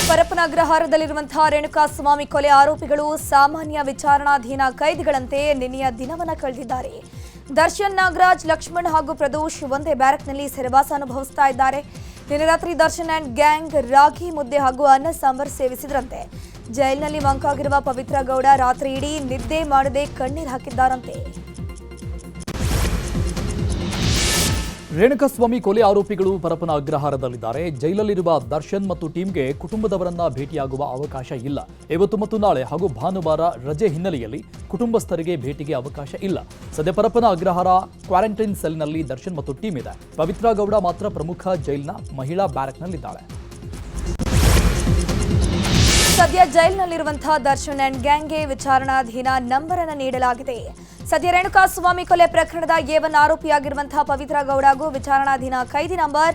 ಪರಪ್ಪನ ಅಗ್ರಹಾರದಲ್ಲಿರುವಂತಹ ರೇಣುಕಾಸ್ವಾಮಿ ಕೊಲೆ ಆರೋಪಿಗಳು ಸಾಮಾನ್ಯ ವಿಚಾರಣಾಧೀನ ಕೈದಿಗಳಂತೆ ನಿನ್ನೆಯ ದಿನವನ್ನ ಕಳೆದಿದ್ದಾರೆ. ದರ್ಶನ್, ನಾಗರಾಜ್, ಲಕ್ಷ್ಮಣ್ ಹಾಗೂ ಪ್ರದೋಷ್ ಒಂದೇ ಬ್ಯಾರಕ್ನಲ್ಲಿ ಸೆರೆವಾಸ ಅನುಭವಿಸ್ತಾ ಇದ್ದಾರೆ. ನಿನ್ನೆ ರಾತ್ರಿ ದರ್ಶನ್ ಅಂಡ್ ಗ್ಯಾಂಗ್ ರಾಗಿ ಮುದ್ದೆ ಹಾಗೂ ಅನ್ನ ಸಾಂಬಾರ್ ಸೇವಿಸಿದ್ರಂತೆ. ಜೈಲಿನಲ್ಲಿ ಮಂಕಾಗಿರುವ ಪವಿತ್ರ ಗೌಡ ರಾತ್ರಿ ಇಡೀ ನಿದ್ದೆ ಮಾಡದೆ ಕಣ್ಣೀರು ಹಾಕಿದ್ದಾರಂತೆ. ರೇಣುಕಾಸ್ವಾಮಿ ಕೊಲೆ ಆರೋಪಿಗಳು ಪರಪ್ಪನ ಅಗ್ರಹಾರದಲ್ಲಿದ್ದಾರೆ. ಜೈಲಲ್ಲಿರುವ ದರ್ಶನ್ ಮತ್ತು ಟೀಮ್ಗೆ ಕುಟುಂಬದವರನ್ನ ಭೇಟಿಯಾಗುವ ಅವಕಾಶ ಇಲ್ಲ. ಇವತ್ತು ಮತ್ತು ನಾಳೆ ಹಾಗೂ ಭಾನುವಾರ ರಜೆ ಹಿನ್ನೆಲೆಯಲ್ಲಿ ಕುಟುಂಬಸ್ಥರಿಗೆ ಭೇಟಿಗೆ ಅವಕಾಶ ಇಲ್ಲ. ಸದ್ಯ ಪರಪ್ಪನ ಅಗ್ರಹಾರ ಕ್ವಾರಂಟೈನ್ ಸೆಲ್ನಲ್ಲಿ ದರ್ಶನ್ ಮತ್ತು ಟೀಮ್ ಇದೆ. ಪವಿತ್ರ ಗೌಡ ಮಾತ್ರ ಪ್ರಮುಖ ಜೈಲಿನ ಮಹಿಳಾ ಬ್ಯಾರಕ್ನಲ್ಲಿದ್ದಾಳೆ. ಸದ್ಯ ಜೈಲಿನಲ್ಲಿರುವಂತಹ ದರ್ಶನ್ ಅಂಡ್ ಗ್ಯಾಂಗ್ಗೆ ವಿಚಾರಣಾಧೀನ ನಂಬರ್ ಅನ್ನು ನೀಡಲಾಗಿದೆ. ಸದ್ಯ ರೇಣುಕಾಸ್ವಾಮಿ ಕೊಲೆ ಪ್ರಕರಣದ A1 ಆರೋಪಿಯಾಗಿರುವಂತಹ ಪವಿತ್ರ ಗೌಡಗೂ ವಿಚಾರಣಾಧೀನ ಖೈದಿ ನಂಬರ್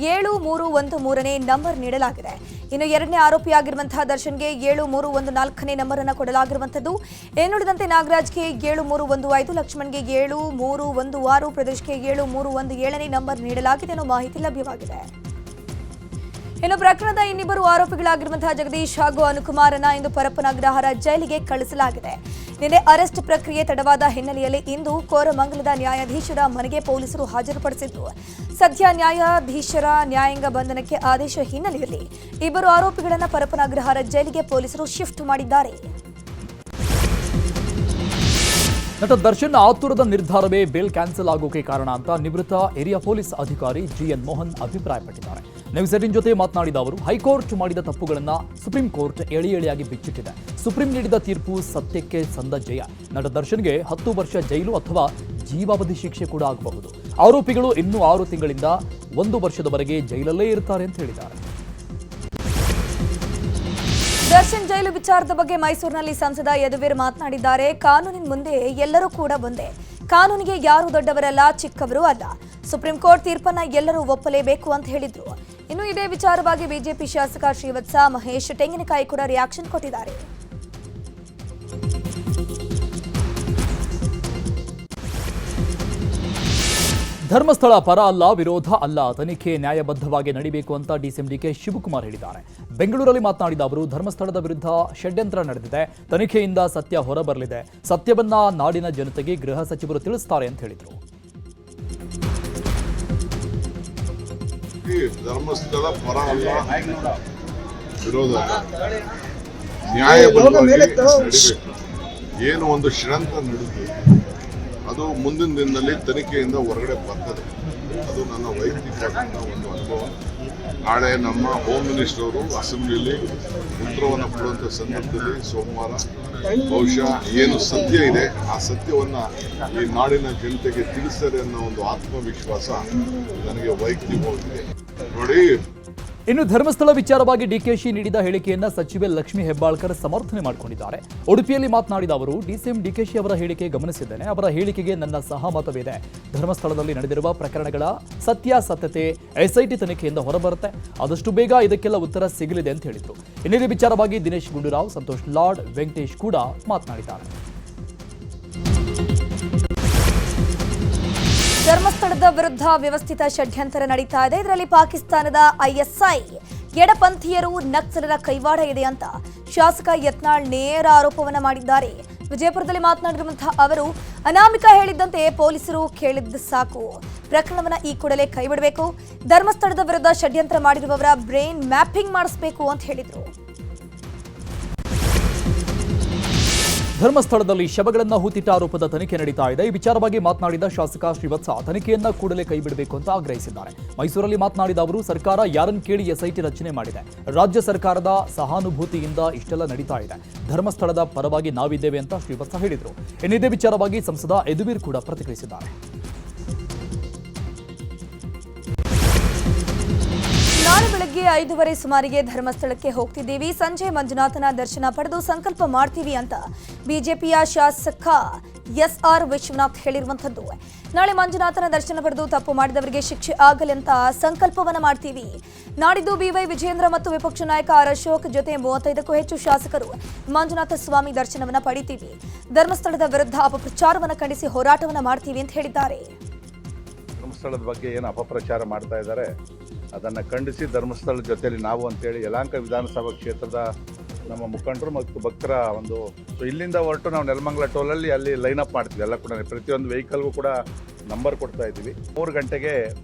7313ನೇ ನಂಬರ್ ನೀಡಲಾಗಿದೆ. ಇನ್ನು ಎರಡನೇ ಆರೋಪಿಯಾಗಿರುವಂತಹ ದರ್ಶನ್ಗೆ 7314ನೇ ನಂಬರ್ ಅನ್ನು ಕೊಡಲಾಗಿರುವಂತದ್ದು. ಇನ್ನುಳಿದಂತೆ ನಾಗರಾಜ್ಗೆ 7315, ಲಕ್ಷ್ಮಣ್ಗೆ 7316, ಪ್ರದೇಶ್ಗೆ 7317ನೇ ನಂಬರ್ ನೀಡಲಾಗಿದೆ ಅನ್ನೋ ಮಾಹಿತಿ ಲಭ್ಯವಾಗಿದೆ. ಇನ್ನು ಪ್ರಕರಣದ ಇನ್ನಿಬ್ಬರು ಆರೋಪಿಗಳಾಗಿರುವಂತಹ ಜಗದೀಶ್ ಹಾಗೂ ಅನುಕುಮಾರನ್ನ ಇಂದು ಪರಪ್ಪನ ಅಗ್ರಹಾರ ಜೈಲಿಗೆ ಕಳಿಸಲಾಗಿದೆ. ನಿನ್ನೆ ಅರೆಸ್ಟ್ ಪ್ರಕ್ರಿಯೆ ತಡವಾದ ಹಿನ್ನೆಲೆಯಲ್ಲಿ ಇಂದು ಕೋರಮಂಗಲದ ನ್ಯಾಯಾಧೀಶರ ಮನೆಗೆ ಪೊಲೀಸರು ಹಾಜರುಪಡಿಸಿದ್ದು, ಸದ್ಯ ನ್ಯಾಯಾಧೀಶರ ನ್ಯಾಯಾಂಗ ಬಂಧನಕ್ಕೆ ಆದೇಶ ಹಿನ್ನೆಲೆಯಲ್ಲಿ ಇಬ್ಬರು ಆರೋಪಿಗಳನ್ನು ಪರಪ್ಪನ ಅಗ್ರಹಾರ ಜೈಲಿಗೆ ಪೊಲೀಸರು ಶಿಫ್ಟ್ ಮಾಡಿದ್ದಾರೆ. ನಟ ದರ್ಶನ್ ಆತುರದ ನಿರ್ಧಾರವೇ ಬೇಲ್ ಕ್ಯಾನ್ಸಲ್ ಆಗೋಕೆ ಕಾರಣ ಅಂತ ನಿವೃತ್ತ ಹಿರಿಯ ಪೊಲೀಸ್ ಅಧಿಕಾರಿ GN ಮೋಹನ್ ಅಭಿಪ್ರಾಯಪಟ್ಟಿದ್ದಾರೆ. ನ್ಯೂಸ್ 18 ಜೊತೆ ಮಾತನಾಡಿದ ಅವರು, ಹೈಕೋರ್ಟ್ ಮಾಡಿದ ತಪ್ಪುಗಳನ್ನು ಸುಪ್ರೀಂ ಕೋರ್ಟ್ ಎಳೆಯಾಗಿ ಬಿಚ್ಚಿಟ್ಟಿದೆ. ಸುಪ್ರೀಂ ನೀಡಿದ ತೀರ್ಪು ಸತ್ಯಕ್ಕೆ ಸಂದ ಜಯ. ನಟ ದರ್ಶನ್ಗೆ 10 ವರ್ಷ ಜೈಲು ಅಥವಾ ಜೀವಾವಧಿ ಶಿಕ್ಷೆ ಕೂಡ ಆಗಬಹುದು. ಆರೋಪಿಗಳು ಇನ್ನೂ 6 ತಿಂಗಳಿಂದ 1 ವರ್ಷದವರೆಗೆ ಜೈಲಲ್ಲೇ ಇರ್ತಾರೆ ಅಂತ ಹೇಳಿದ್ದಾರೆ. ದರ್ಶನ್ ಜೈಲು ವಿಚಾರದ ಬಗ್ಗೆ ಮೈಸೂರಿನಲ್ಲಿ ಸಂಸದ ಯದುವೀರ್ ಮಾತನಾಡಿದ್ದಾರೆ. ಕಾನೂನಿನ ಮುಂದೆ ಎಲ್ಲರೂ ಕೂಡ ಒಂದೇ. ಕಾನೂನಿಗೆ ಯಾರು ದೊಡ್ಡವರಲ್ಲ, ಚಿಕ್ಕವರು ಅಲ್ಲ. ಸುಪ್ರೀಂ ಕೋರ್ಟ್ ತೀರ್ಪನ್ನ ಎಲ್ಲರೂ ಒಪ್ಪಲೇಬೇಕು ಅಂತ ಹೇಳಿದ್ರು. ಇನ್ನು ಇದೇ ವಿಚಾರವಾಗಿ ಬಿಜೆಪಿ ಶಾಸಕ ಶ್ರೀವತ್ಸ ಮಹೇಶ್ ತೆಂಗಿನಕಾಯಿ ಕೂಡ ರಿಯಾಕ್ಷನ್ ಕೊಟ್ಟಿದ್ದಾರೆ. ಧರ್ಮಸ್ಥಳ ಪರ ಅಲ್ಲ, ವಿರೋಧ ಅಲ್ಲ, ತನಿಖೆ ನ್ಯಾಯಬದ್ಧವಾಗಿ ನಡೀಬೇಕು ಅಂತ DCM DK ಶಿವಕುಮಾರ್ ಹೇಳಿದ್ದಾರೆ. ಬೆಂಗಳೂರಲ್ಲಿ ಮಾತನಾಡಿದ ಅವರು, ಧರ್ಮಸ್ಥಳದ ವಿರುದ್ಧ ಷಡ್ಯಂತ್ರ ನಡೆದಿದೆ. ತನಿಖೆಯಿಂದ ಸತ್ಯ ಹೊರಬರಲಿದೆ. ಸತ್ಯವನ್ನ ನಾಡಿನ ಜನತೆಗೆ ಗೃಹ ಸಚಿವರು ತಿಳಿಸ್ತಾರೆ ಅಂತ ಹೇಳಿದರು. ಧರ್ಮಸ್ಥಳ ಪರ ಅಲ್ಲ, ವಿರೋಧ ಅಲ್ಲ, ನ್ಯಾಯಬದ್ಧವಾಗಿ ನಡೀಬೇಕು. ಏನು ಒಂದು ಷಡ್ಯಂತ್ರ ನಡೆದಿದೆ, ಅದು ಮುಂದಿನ ದಿನದಲ್ಲಿ ತನಿಖೆಯಿಂದ ಹೊರಗಡೆ ಬರ್ತದೆ. ಅದು ನನ್ನ ವೈಯಕ್ತಿಕ ಒಂದು ಅನುಭವ. ನಾಳೆ ನಮ್ಮ ಹೋಮ್ ಮಿನಿಸ್ಟರ್ ಅವರು ಅಸೆಂಬ್ಲಿಯಲ್ಲಿ ಉತ್ತರವನ್ನು ಕೊಡುವಂಥ ಸಂದರ್ಭದಲ್ಲಿ ಸೋಮವಾರ ಬಹುಶಃ ಏನು ಸತ್ಯ ಇದೆ ಆ ಸತ್ಯವನ್ನು ಈ ನಾಡಿನ ಜನತೆಗೆ ತಿಳಿಸ್ತಾರೆ ಅನ್ನೋ ಒಂದು ಆತ್ಮವಿಶ್ವಾಸ ನನಗೆ ವೈಯಕ್ತಿಕವಾಗಿದೆ. ನೋಡಿ, ಇನ್ನು ಧರ್ಮಸ್ಥಳ ವಿಚಾರವಾಗಿ DKಶಿ ನೀಡಿದ ಹೇಳಿಕೆಯನ್ನ ಸಚಿವೆ ಲಕ್ಷ್ಮೀ ಹೆಬ್ಬಾಳ್ಕರ್ ಸಮರ್ಥನೆ ಮಾಡಿಕೊಂಡಿದ್ದಾರೆ. ಉಡುಪಿಯಲ್ಲಿ ಮಾತನಾಡಿದ ಅವರು, DCM DKಶಿ ಅವರ ಹೇಳಿಕೆ ಗಮನಿಸಿದ್ದೇನೆ. ಅವರ ಹೇಳಿಕೆಗೆ ನನ್ನ ಸಹಮತವಿದೆ. ಧರ್ಮಸ್ಥಳದಲ್ಲಿ ನಡೆದಿರುವ ಪ್ರಕರಣಗಳ ಸತ್ಯಾಸತ್ಯತೆ SIT ತನಿಖೆಯಿಂದ ಹೊರಬರುತ್ತೆ. ಆದಷ್ಟು ಬೇಗ ಇದಕ್ಕೆಲ್ಲ ಉತ್ತರ ಸಿಗಲಿದೆ ಅಂತ ಹೇಳಿದರು. ಇನ್ನಿದೇ ವಿಚಾರವಾಗಿ ದಿನೇಶ್ ಗುಂಡೂರಾವ್, ಸಂತೋಷ್ ಲಾಡ್, ವೆಂಕಟೇಶ್ ಕೂಡ ಮಾತನಾಡಿದ್ದಾರೆ. ಧರ್ಮಸ್ಥಳದ ವಿರುದ್ಧ ವ್ಯವಸ್ಥಿತ ಷಡ್ಯಂತ್ರ ನಡೀತಾ ಇದೆ. ಇದರಲ್ಲಿ ಪಾಕಿಸ್ತಾನದ ISI ಎಡಪಂಥೀಯರು, ನಕ್ಸಲರ ಕೈವಾಡ ಇದೆ ಅಂತ ಶಾಸಕ ಯತ್ನಾಳ್ ನೇರ ಆರೋಪವನ್ನ ಮಾಡಿದ್ದಾರೆ. ವಿಜಯಪುರದಲ್ಲಿ ಮಾತನಾಡಿರುವಂತಹ ಅವರು, ಅನಾಮಿಕಾ ಹೇಳಿದ್ದಂತೆ ಪೊಲೀಸರು ಕೇಳಿದ್ದು ಸಾಕು. ಪ್ರಕರಣವನ್ನ ಈ ಕೂಡಲೇ ಕೈಬಿಡಬೇಕು. ಧರ್ಮಸ್ಥಳದ ವಿರುದ್ಧ ಷಡ್ಯಂತ್ರ ಮಾಡಿರುವವರ ಬ್ರೈನ್ ಮ್ಯಾಪಿಂಗ್ ಮಾಡಿಸಬೇಕು ಅಂತ ಹೇಳಿದರು. ಧರ್ಮಸ್ಥಳದಲ್ಲಿ ಶವಗಳನ್ನು ಹೂತಿಟ್ಟ ಆರೋಪದ ತನಿಖೆ ನಡೀತಾ ಇದೆ. ಈ ವಿಚಾರವಾಗಿ ಮಾತನಾಡಿದ ಶಾಸಕ ಶ್ರೀವತ್ಸ, ತನಿಖೆಯನ್ನ ಕೂಡಲೇ ಕೈಬಿಡಬೇಕು ಅಂತ ಆಗ್ರಹಿಸಿದ್ದಾರೆ. ಮೈಸೂರಲ್ಲಿ ಮಾತನಾಡಿದ ಅವರು, ಸರ್ಕಾರ ಯಾರನ್ನು ಕೇಳಿ SIT ರಚನೆ ಮಾಡಿದೆ. ರಾಜ್ಯ ಸರ್ಕಾರದ ಸಹಾನುಭೂತಿಯಿಂದ ಇಷ್ಟೆಲ್ಲ ನಡೀತಾ ಇದೆ. ಧರ್ಮಸ್ಥಳದ ಪರವಾಗಿ ನಾವಿದ್ದೇವೆ ಅಂತ ಶ್ರೀವತ್ಸ ಹೇಳಿದರು. ಇನ್ನಿದೇ ವಿಚಾರವಾಗಿ ಸಂಸದ ಯದುವೀರ್ ಕೂಡ ಪ್ರತಿಕ್ರಿಯಿಸಿದ್ದಾರೆ. ನಾಳೆ ಬೆಳಗ್ಗೆ 5:30 ಸುಮಾರಿಗೆ ಧರ್ಮಸ್ಥಳಕ್ಕೆ ಹೋಗ್ತಿದ್ದೀವಿ. ಸಂಜೆ ಮಂಜುನಾಥನ ದರ್ಶನ ಪಡೆದು ಸಂಕಲ್ಪ ಮಾಡ್ತೀವಿ ಅಂತ ಬಿಜೆಪಿಯ ಶಾಸಕ SR ವಿಶ್ವನಾಥ್ ಹೇಳಿರುವಂಥದ್ದು. ನಾಳೆ ಮಂಜುನಾಥನ ದರ್ಶನ ಪಡೆದು ತಪ್ಪು ಮಾಡಿದವರಿಗೆ ಶಿಕ್ಷೆ ಆಗಲಿ ಅಂತ ಸಂಕಲ್ಪವನ್ನ ಮಾಡ್ತೀವಿ. ನಾಡಿದ್ದು BY ವಿಜೇಂದ್ರ ಮತ್ತು ವಿಪಕ್ಷ ನಾಯಕ R ಅಶೋಕ್ ಜೊತೆ 35ಕ್ಕೂ ಹೆಚ್ಚು ಶಾಸಕರು ಮಂಜುನಾಥ ಸ್ವಾಮಿ ದರ್ಶನವನ್ನ ಪಡಿತೀವಿ. ಧರ್ಮಸ್ಥಳದ ವಿರುದ್ಧ ಅಪಪ್ರಚಾರವನ್ನ ಖಂಡಿಸಿ ಹೋರಾಟವನ್ನ ಮಾಡ್ತೀವಿ ಅಂತ ಹೇಳಿದ್ದಾರೆ. ಧರ್ಮಸ್ಥಳದ ಬಗ್ಗೆ ಏನು ಅಪಪ್ರಚಾರ ಮಾಡ್ತಾ ಇದ್ದಾರೆ ಅದನ್ನು ಖಂಡಿಸಿ ಧರ್ಮಸ್ಥಳದ ಜೊತೆಯಲ್ಲಿ ನಾವು ಅಂತೇಳಿ ಯಲಹಂಕ ವಿಧಾನಸಭಾ ಕ್ಷೇತ್ರದ ನಮ್ಮ ಮುಖಂಡರು ಮತ್ತು ಭಕ್ತರ ಒಂದು ಇಲ್ಲಿಂದ ಹೊರಟು ನಾವು ನೆಲಮಂಗಲ ಟೋಲಲ್ಲಿ ಅಲ್ಲಿ ಲೈನ್ ಅಪ್ ಮಾಡ್ತೀವಿ. ಎಲ್ಲ ಕೂಡ ಪ್ರತಿಯೊಂದು ವೆಹಿಕಲ್ಗೂ ಕೂಡ ನಂಬರ್ ಕೊಡ್ತಾ ಇದ್ದೀವಿ. 3 ಗಂಟೆಗೆ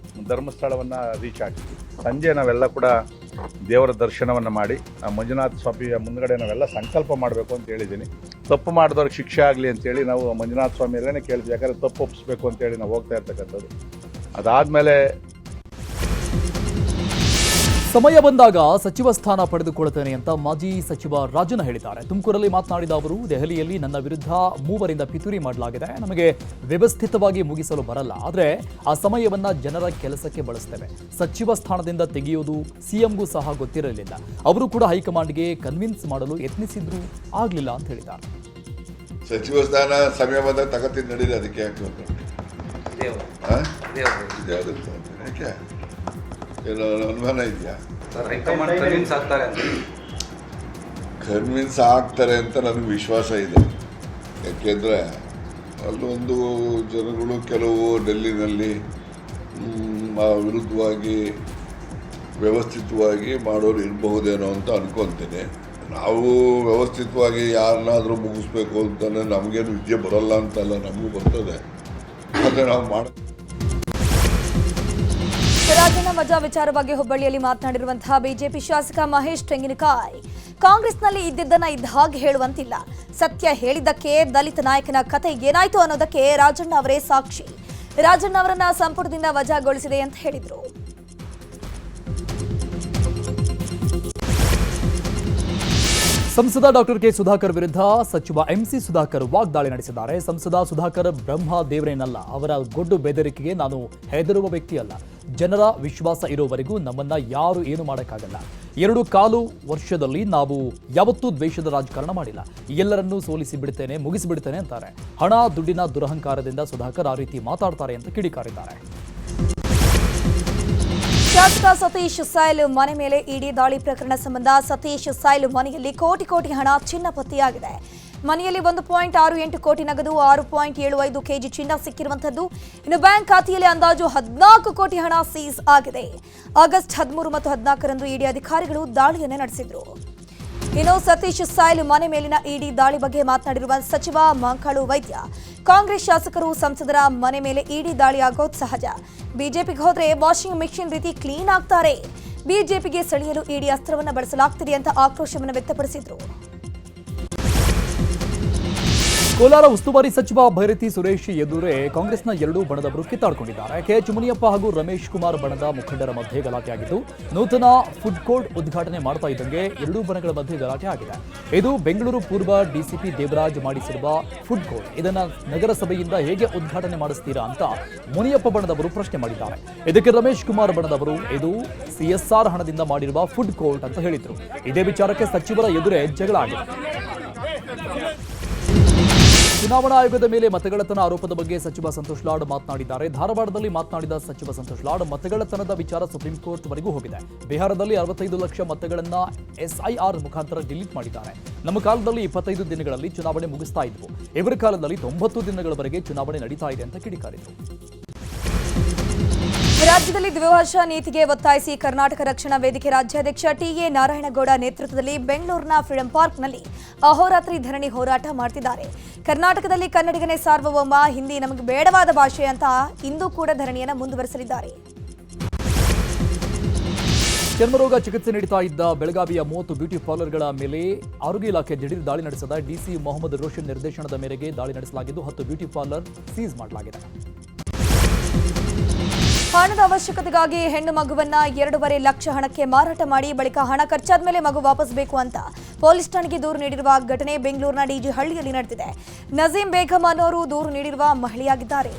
ಧರ್ಮಸ್ಥಳವನ್ನು ರೀಚ್ ಆಗ್ತೀವಿ. ಸಂಜೆ ನಾವೆಲ್ಲ ಕೂಡ ದೇವರ ದರ್ಶನವನ್ನು ಮಾಡಿ ಮಂಜುನಾಥ ಸ್ವಾಮಿಯ ಮುಂದ್ಗಡೆ ನಾವೆಲ್ಲ ಸಂಕಲ್ಪ ಮಾಡಬೇಕು ಅಂತ ಹೇಳಿದ್ದೀನಿ. ತಪ್ಪು ಮಾಡಿದವ್ರಿಗೆ ಶಿಕ್ಷೆ ಆಗಲಿ ಅಂತೇಳಿ ನಾವು ಮಂಜುನಾಥ ಸ್ವಾಮಿಯಲ್ಲೇ ಕೇಳ್ತೀವಿ. ಯಾಕಂದರೆ ತಪ್ಪು ಒಪ್ಪಿಸ್ಬೇಕು ಅಂತೇಳಿ ನಾವು ಹೋಗ್ತಾ ಇರ್ತಕ್ಕಂಥದ್ದು. ಅದಾದಮೇಲೆ ಸಮಯ ಬಂದಾಗ ಸಚಿವ ಸ್ಥಾನ ಪಡೆದುಕೊಳ್ಳುತ್ತೇನೆ ಅಂತ ಮಾಜಿ ಸಚಿವ ರಾಜಣ್ಣ ಹೇಳಿದ್ದಾರೆ. ತುಮಕೂರಲ್ಲಿ ಮಾತನಾಡಿದ ಅವರು, ದೆಹಲಿಯಲ್ಲಿ ನನ್ನ ವಿರುದ್ಧ 3 ರಿಂದ ಪಿತೂರಿ ಮಾಡಲಾಗಿದೆ. ನಮಗೆ ವ್ಯವಸ್ಥಿತವಾಗಿ ಮುಗಿಸಲು ಬರಲ್ಲ, ಆದರೆ ಆ ಸಮಯವನ್ನ ಜನರ ಕೆಲಸಕ್ಕೆ ಬಳಸ್ತೇವೆ. ಸಚಿವ ಸ್ಥಾನದಿಂದ ತೆಗೆಯುವುದು ಸಿಎಂಗೂ ಸಹ ಗೊತ್ತಿರಲಿಲ್ಲ. ಅವರು ಕೂಡ ಹೈಕಮಾಂಡ್ಗೆ ಕನ್ವಿನ್ಸ್ ಮಾಡಲು ಯತ್ನಿಸಿದ್ರು, ಆಗಲಿಲ್ಲ ಅಂತ ಹೇಳಿದ್ದಾರೆ. ಸಚಿವ ಸ್ಥಾನ ಸಮಯ ಬಂದಾಗ ತಗತ್ತಿದ್ದು ನಡೀಲಿ, ಅದಕ್ಕೆ ಯಾಕೆ ಏನೋ ಅನುಮಾನ ಇದೆಯಾ? ಕನ್ವಿನ್ಸ್ ಆಗ್ತಾರೆ ಅಂತ ನನಗೆ ವಿಶ್ವಾಸ ಇದೆ. ಯಾಕೆಂದರೆ ಅಲ್ಲೊಂದು ಜನಗಳು ಕೆಲವು ಡೆಲ್ಲಿನಲ್ಲಿ ವಿರುದ್ಧವಾಗಿ ವ್ಯವಸ್ಥಿತವಾಗಿ ಮಾಡೋರು ಇರಬಹುದೇನೋ ಅಂತ ಅನ್ಕೊತೀನಿ. ನಾವು ವ್ಯವಸ್ಥಿತವಾಗಿ ಯಾರನ್ನಾದರೂ ಮುಗಿಸ್ಬೇಕು ಅಂತಲೇ ನಮಗೇನು ವಿದ್ಯೆ ಬರೋಲ್ಲ ಅಂತಲ್ಲ, ನಮಗೂ ಬರ್ತದೆ. ಆದರೆ ನಾವು ರಾಜಣ್ಣ ವಜಾ ವಿಚಾರವಾಗಿ ಹುಬ್ಬಳ್ಳಿಯಲ್ಲಿ ಮಾತನಾಡಿರುವಂತಹ ಬಿಜೆಪಿ ಶಾಸಕ ಮಹೇಶ್ ತೆಂಗಿನಕಾಯಿ, ಕಾಂಗ್ರೆಸ್ನಲ್ಲಿ ಇದ್ದಿದ್ದನ್ನ ಇದ್ದ ಹಾಗೆ ಹೇಳುವಂತಿಲ್ಲ. ಸತ್ಯ ಹೇಳಿದ್ದಕ್ಕೆ ದಲಿತ ನಾಯಕನ ಕತೆ ಏನಾಯ್ತು ಅನ್ನೋದಕ್ಕೆ ರಾಜಣ್ಣ ಅವರೇ ಸಾಕ್ಷಿ. ರಾಜಣ್ಣ ಅವರನ್ನ ಸಂಪುಟದಿಂದ ವಜಾಗೊಳಿಸಿದೆ ಅಂತ ಹೇಳಿದ್ರು. ಸಂಸದ ಡಾಕ್ಟರ್ ಕೆ ಸುಧಾಕರ್ ವಿರುದ್ಧ ಸಚಿವ ಎಂಸಿ ಸುಧಾಕರ್ ವಾಗ್ದಾಳಿ ನಡೆಸಿದ್ದಾರೆ. ಸಂಸದ ಸುಧಾಕರ್ ಬ್ರಹ್ಮ ದೇವರೇನಲ್ಲ, ಅವರ ಗೊಡ್ಡು ಬೆದರಿಕೆಗೆ ನಾನು ಹೆದರುವ ವ್ಯಕ್ತಿ ಅಲ್ಲ. ಜನರ ವಿಶ್ವಾಸ ಇರೋವರೆಗೂ ನಮ್ಮನ್ನ ಯಾರು ಏನು ಮಾಡೋಕ್ಕಾಗಲ್ಲ. 2.25 ವರ್ಷದಲ್ಲಿ ನಾವು ಯಾವತ್ತೂ ದ್ವೇಷದ ರಾಜಕಾರಣ ಮಾಡಿಲ್ಲ. ಎಲ್ಲರನ್ನೂ ಸೋಲಿಸಿ ಬಿಡ್ತೇನೆ, ಮುಗಿಸಿಬಿಡ್ತೇನೆ ಅಂತಾರೆ. ಹಣ ದುಡ್ಡಿನ ದುರಹಂಕಾರದಿಂದ ಸುಧಾಕರ್ ಆ ರೀತಿ ಮಾತಾಡ್ತಾರೆ ಅಂತ ಕಿಡಿಕಾರಿದ್ದಾರೆ. ಶಾಸಕ ಸತೀಶ್ ಸೈಲ್ ಮನೆ ಮೇಲೆ ಇಡಿ ದಾಳಿ ಪ್ರಕರಣ ಸಂಬಂಧ ಸತೀಶ್ ಸೈಲ್ ಮನೆಯಲ್ಲಿ ಕೋಟಿ ಹಣ ಚಿನ್ನ ಪತ್ತೆಯಾಗಿದೆ. ಮನೆಯಲ್ಲಿ 1.68 ಕೋಟಿ ನಗದು, 6.75 ಕೆಜಿ ಚಿನ್ನ ಸಿಕ್ಕಿರುವಂತದ್ದು. ಇನ್ನು ಬ್ಯಾಂಕ್ ಖಾತೆಯಲ್ಲಿ ಅಂದಾಜು 14 ಕೋಟಿ ಹಣ ಸೀಸ್ ಆಗಿದೆ. ಆಗಸ್ಟ್ 13 ಮತ್ತು 14ರಂದು ಇಡಿ ಅಧಿಕಾರಿಗಳು ದಾಳಿಯನ್ನೇ ನಡೆಸಿದ್ರು. ಇನ್ನು ಸತೀಶ್ ಸೈಲ್ ಮನೆ ಮೇಲಿನ ಇಡಿ ದಾಳಿ ಬಗ್ಗೆ ಮಾತನಾಡಿರುವ ಸಚಿವ ಮಂಕಾಳು ವೈದ್ಯ, ಕಾಂಗ್ರೆಸ್ ಶಾಸಕರು ಸಂಸದರ ಮನೆ ಮೇಲೆ ಇಡಿ ದಾಳಿ ಆಗೋದು ಸಹಜ. ಬಿಜೆಪಿಗೆ ಹೋದ್ರೆ ವಾಷಿಂಗ್ ಮೆಷಿನ್ ರೀತಿ ಕ್ಲೀನ್ ಆಗ್ತಾರೆ. ಬಿಜೆಪಿಗೆ ಸೆಳೆಯಲು ಇಡಿ ಅಸ್ತ್ರವನ್ನು ಬಳಸಲಾಗ್ತಿದೆ ಅಂತ ಆಕ್ರೋಶವನ್ನು ವ್ಯಕ್ತಪಡಿಸಿದ್ರು. ಕೋಲಾರ ಉಸ್ತುವಾರಿ ಸಚಿವ ಭೈರತಿ ಸುರೇಶ್ ಎದುರೇ ಕಾಂಗ್ರೆಸ್ನ 2 ಬಣದವರು ಕಿತ್ತಾಡಿಕೊಂಡಿದ್ದಾರೆ. ಕೆಎಚ್ ಮುನಿಯಪ್ಪ ಹಾಗೂ ರಮೇಶ್ ಕುಮಾರ್ ಬಣದ ಮುಖಂಡರ ಮಧ್ಯೆ ಗಲಾಟೆಯಾಗಿದ್ದು, ನೂತನ ಫುಡ್ ಕೋರ್ಟ್ ಉದ್ಘಾಟನೆ ಮಾಡ್ತಾ ಇದ್ದಂಗೆ 2 ಬಣಗಳ ಮಧ್ಯೆ ಗಲಾಟೆ ಆಗಿದೆ. ಇದು ಬೆಂಗಳೂರು ಪೂರ್ವ ಡಿಸಿಪಿ ದೇವರಾಜ್ ಮಾಡಿಸಿರುವ ಫುಡ್ ಕೋರ್ಟ್. ಇದನ್ನ ನಗರಸಭೆಯಿಂದ ಹೇಗೆ ಉದ್ಘಾಟನೆ ಮಾಡಿಸ್ತೀರಾ ಅಂತ ಮುನಿಯಪ್ಪ ಬಣದವರು ಪ್ರಶ್ನೆ ಮಾಡಿದ್ದಾರೆ. ಇದಕ್ಕೆ ರಮೇಶ್ ಕುಮಾರ್ ಬಣದವರು ಇದು CSR ಹಣದಿಂದ ಮಾಡಿರುವ ಫುಡ್ ಕೋರ್ಟ್ ಅಂತ ಹೇಳಿದ್ರು. ಇದೇ ವಿಚಾರಕ್ಕೆ ಸಚಿವರ ಎದುರೇ ಜಗಳ ಆಗಿದೆ. ಚುನಾವಣಾ ಆಯೋಗದ ಮೇಲೆ ಮತಗಳ್ಳತನ ಆರೋಪದ ಬಗ್ಗೆ ಸಚಿವ ಸಂತೋಷ್ ಲಾಡ್ ಮಾತನಾಡಿದ್ದಾರೆ. ಧಾರವಾಡದಲ್ಲಿ ಮಾತನಾಡಿದ ಸಚಿವ ಸಂತೋಷ್ ಲಾಡ್, ಮತಗಳ್ಳತನದ ವಿಚಾರ ಸುಪ್ರೀಂ ಕೋರ್ಟ್ ವರೆಗೂ ಹೋಗಿದೆ. ಬಿಹಾರದಲ್ಲಿ 65 ಲಕ್ಷ ಮತಗಳನ್ನ SIR ಮುಖಾಂತರ ಡಿಲೀಟ್ ಮಾಡಿದ್ದಾರೆ. ನಮ್ಮ ಕಾಲದಲ್ಲಿ 25 ದಿನಗಳಲ್ಲಿ ಚುನಾವಣೆ ಮುಗಿಸ್ತಾ ಇದ್ವು. ಇವರ ಕಾಲದಲ್ಲಿ 90 ದಿನಗಳವರೆಗೆ ಚುನಾವಣೆ ನಡೀತಾ ಇದೆ ಅಂತ ಕಿಡಿಕಾರಿದರು. ರಾಜ್ಯದಲ್ಲಿ ದ್ವಿಭಾಷಾ ನೀತಿಗೆ ಒತ್ತಾಯಿಸಿ ಕರ್ನಾಟಕ ರಕ್ಷಣಾ ವೇದಿಕೆ ರಾಜ್ಯಾಧ್ಯಕ್ಷ ಟಿ.ಎ. ನಾರಾಯಣಗೌಡ ನೇತೃತ್ವದಲ್ಲಿ ಬೆಂಗಳೂರಿನ ಫ್ರೀಡಂ ಪಾರ್ಕ್ನಲ್ಲಿ ಅಹೋರಾತ್ರಿ ಧರಣಿ ಹೋರಾಟ ಮಾಡ್ತಿದ್ದಾರೆ. ಕರ್ನಾಟಕದಲ್ಲಿ ಕನ್ನಡಿಗನೇ ಸಾರ್ವಭೌಮ, ಹಿಂದಿ ನಮಗೆ ಬೇಡವಾದ ಭಾಷೆ ಅಂತ ಇಂದು ಕೂಡ ಧರಣಿಯನ್ನು ಮುಂದುವರೆಸಲಿದ್ದಾರೆ. ಚರ್ಮರೋಗ ಚಿಕಿತ್ಸೆ ನೀಡುತ್ತಾ ಇದ್ದ ಬೆಳಗಾವಿಯ 30 ಬ್ಯೂಟಿ ಪಾರ್ಲರ್ಗಳ ಮೇಲೆ ಆರೋಗ್ಯ ಇಲಾಖೆ ದಿಢೀರ್ ದಾಳಿ ನಡೆಸಿದ ಡಿಸಿ ಮೊಹಮ್ಮದ್ ರೋಷನ್ ನಿರ್ದೇಶನದ ಮೇರೆಗೆ ದಾಳಿ ನಡೆಸಲಾಗಿದ್ದು 10 ಬ್ಯೂಟಿ ಪಾರ್ಲರ್ ಸೀಸ್ ಮಾಡಲಾಗಿದೆ. ಹಣದ ಅವಶ್ಯಕತೆಗಾಗಿ ಹೆಣ್ಣು ಮಗುವನ್ನ 2.5 ಲಕ್ಷ ಹಣಕ್ಕೆ ಮಾರಾಟ ಮಾಡಿ ಬಳಿಕ ಹಣ ಖರ್ಚಾದ ಮೇಲೆ ಮಗು ವಾಪಸ್ ಬೇಕು ಅಂತ ಪೊಲೀಸ್ ಠಾಣೆಗೆ ದೂರು ನೀಡಿರುವ ಘಟನೆ ಬೆಂಗಳೂರಿನ ಡಿಜಿ ಹಳ್ಳಿಯಲ್ಲಿ ನಡೆದಿದೆ. ನಜೀಂ ಬೇಗಂ ಅನ್ನೋರು ದೂರು ನೀಡಿರುವ ಮಹಿಳೆಯಾಗಿದ್ದಾರೆ.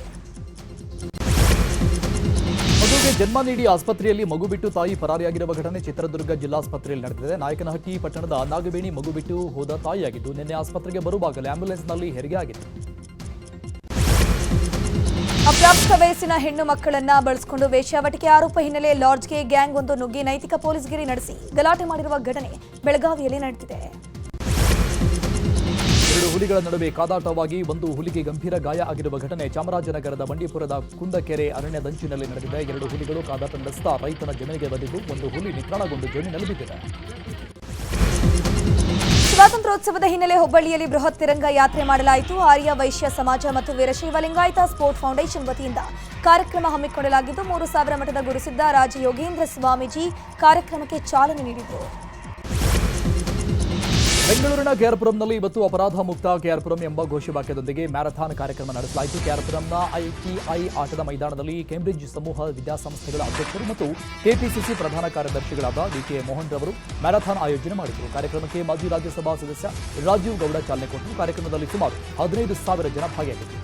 ಮಗುವಿಗೆ ಜನ್ಮ ನೀಡಿ ಆಸ್ಪತ್ರೆಯಲ್ಲಿ ಮಗು ಬಿಟ್ಟು ತಾಯಿ ಪರಾರಿಯಾಗಿರುವ ಘಟನೆ ಚಿತ್ರದುರ್ಗ ಜಿಲ್ಲಾಸ್ಪತ್ರೆಯಲ್ಲಿ ನಡೆದಿದೆ. ನಾಯಕನಹಟ್ಟಿ ಪಟ್ಟಣದ ನಾಗಬೇಣಿ ಮಗು ಬಿಟ್ಟು ಹೋದ ತಾಯಿಯಾಗಿದ್ದು ನಿನ್ನೆ ಆಸ್ಪತ್ರೆಗೆ ಬರುವಾಗಲೇ ಆಂಬ್ಯುಲೆನ್ಸ್ನಲ್ಲಿ ಹೆರಿಗೆ ಆಗಿದೆ. ಅಪ್ರಾಪ್ತ ವಯಸ್ಸಿನ ಹೆಣ್ಣು ಮಕ್ಕಳನ್ನ ಬಳಸಿಕೊಂಡು ವೇಶ್ಯಾವಟಿಕೆ ಆರೋಪ ಹಿನ್ನೆಲೆ ಲಾಡ್ಜ್ಗೆ ಗ್ಯಾಂಗ್ ಒಂದು ನುಗ್ಗಿ ನೈತಿಕ ಪೊಲೀಸ್ಗಿರಿ ನಡೆಸಿ ಗಲಾಟೆ ಮಾಡಿರುವ ಘಟನೆ ಬೆಳಗಾವಿಯಲ್ಲಿ ನಡೆದಿದೆ. ಎರಡು ಹುಲಿಗಳ ನಡುವೆ ಕಾದಾಟವಾಗಿ ಒಂದು ಹುಲಿಗೆ ಗಂಭೀರ ಗಾಯ ಆಗಿರುವ ಘಟನೆ ಚಾಮರಾಜನಗರದ ಬಂಡೀಪುರದ ಕುಂದಕೆರೆ ಅರಣ್ಯದಂಚಿನಲ್ಲಿ ನಡೆದಿದೆ. ಎರಡು ಹುಲಿಗಳು ಕಾದಾಟ ನಡೆಸ್ತಾ ರೈತನ ಜಮೀನಿಗೆ ಬಂದಿದ್ದು ಒಂದು ಹುಲಿ ನಿತ್ರಾಣಗೊಂಡು ಜಮೀನಿನಲ್ಲಿ ಬಿದ್ದಿದೆ. ಸ್ವಾತಂತ್ರ್ಯೋತ್ಸವದ ಹಿನ್ನೆಲೆ ಹುಬ್ಬಳ್ಳಿಯಲ್ಲಿ ಬೃಹತ್ ತಿರಂಗ ಯಾತ್ರೆ ಮಾಡಲಾಯಿತು. ಆರ್ಯ ವೈಶ್ಯ ಸಮಾಜ ಮತ್ತು ವೀರಶೈವ ಲಿಂಗಾಯತ ಸ್ಪೋರ್ಟ್ ಫೌಂಡೇಶನ್ ವತಿಯಿಂದ ಕಾರ್ಯಕ್ರಮ ಹಮ್ಮಿಕೊಳ್ಳಲಾಗಿದ್ದು 3000 ಮಠದ ಗುರುಸಿದ್ದ ರಾಜಯೋಗೇಂದ್ರ ಸ್ವಾಮೀಜಿ ಕಾರ್ಯಕ್ರಮಕ್ಕೆ ಚಾಲನೆ ನೀಡಿದರು. ಬೆಂಗಳೂರಿನ ಕೆಆರ್ಪುರಂನಲ್ಲಿ ಇವತ್ತು ಅಪರಾಧ ಮುಕ್ತ ಕೆಆರ್ಪುರಂ ಎಂಬ ಘೋಷವಾಕ್ಯದೊಂದಿಗೆ ಮ್ಯಾರಥಾನ್ ಕಾರ್ಯಕ್ರಮ ನಡೆಸಲಾಯಿತು. ಕೆಆರ್ಪುರಂನ ಐಟಿಐ ಆಟದ ಮೈದಾನದಲ್ಲಿ ಕೇಂಬ್ರಿಡ್ಜ್ ಸಮೂಹ ವಿದ್ಯಾಸಂಸ್ಥೆಗಳ ಅಧ್ಯಕ್ಷರು ಮತ್ತು ಕೆಪಿಸಿಸಿ ಪ್ರಧಾನ ಕಾರ್ಯದರ್ಶಿಗಳಾದ ಡಿಕೆ ಮೋಹನ್ ರವರು ಮ್ಯಾರಥಾನ್ ಆಯೋಜನೆ ಮಾಡಿದರು. ಕಾರ್ಯಕ್ರಮಕ್ಕೆ ಮಾಜಿ ರಾಜ್ಯಸಭಾ ಸದಸ್ಯ ರಾಜೀವ್ ಗೌಡ ಚಾಲನೆ ಕೊಟ್ಟರು. ಕಾರ್ಯಕ್ರಮದಲ್ಲಿ ಸುಮಾರು 15,000 ಜನ ಭಾಗಿಯಾಗಿದ್ದರು.